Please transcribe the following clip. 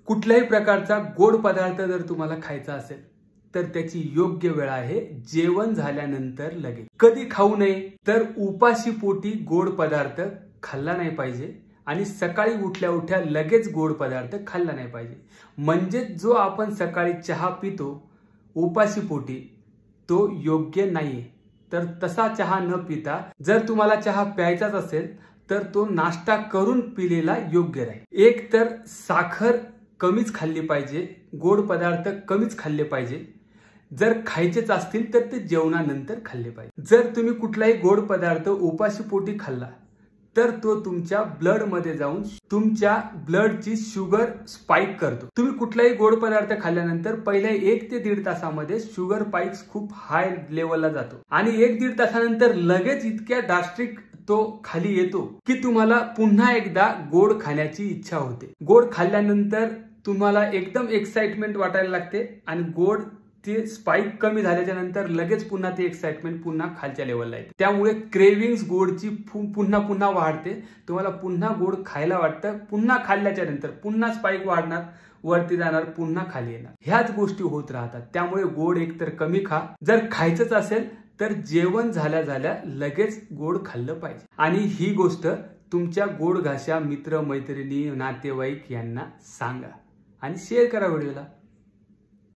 कुठल्याही प्रकारचा गोड पदार्थ जर तुम्हाला खायचा असेल तर त्याची योग्य वेळ आहे जेवण झाल्यानंतर लगेच. कधी खाऊ नये तर उपाशी पोटी गोड पदार्थ खाल्ला नाही पाहिजे आणि सकाळी उठल्या उठल्या लगेच गोड पदार्थ खाल्ला नाही पाहिजे. म्हणजे जो आपण सकाळी चहा पितो उपाशी पोटी तो योग्य नाहीये. तर तसा चहा न पिता जर तुम्हाला चहा प्यायचाच असेल तर तो नाश्ता करून पिलेला योग्य राहील. एक तर साखर कमीच खाल्ली पाहिजे, गोड पदार्थ कमीच खाल्ले पाहिजे. जर खायचेच असतील तर ते जेवणानंतर खाल्ले पाहिजे. जर तुम्ही कुठलाही गोड पदार्थ उपाशी पोटी खाल्ला तर तो तुमच्या ब्लड मध्ये जाऊन तुमच्या ब्लडची शुगर स्पाइक करतो. तुम्ही कुठलाही गोड पदार्थ खाल्ल्यानंतर पहिल्या 1 ते 1.5 तासामध्ये शुगर स्पाइक्स खूप हाय लेवलला जातो आणि 1-1.5 तासानंतर लगेच इतक्या ड्रास्टिक तो खाली येतो की तुम्हाला पुन्हा एकदा गोड खाण्याची इच्छा होते. गोड खाल्ल्यानंतर तुम्हाला एकदम एक्साइटमेंट वाटायला लागते आणि गोड ते स्पाइक कमी झाल्याच्या नंतर लगेच पुन्हा ते एक्साइटमेंट पुन्हा खालच्या लेवलला येते. त्यामुळे क्रेविंग्स गोडची पुन्हा पुन्हा वाढते. तुम्हाला पुन्हा गोड खायला वाटतं. पुन्हा खाल्ल्याच्या नंतर पुन्हा स्पाइक वाढणार, वरती जाणार, पुन्हा खाली येणार. ह्याच गोष्टी होत राहतात. त्यामुळे गोड एकतर कमी खा. जर खायचंच असेल तर जेवण झाल्या झाल्या लगेच गोड खाल्लं पाहिजे. आणि ही गोष्ट तुमच्या गोड घाशा मित्र मैत्रिणी नातेवाईक यांना सांगा आणि शेअर करा व्हिडिओला.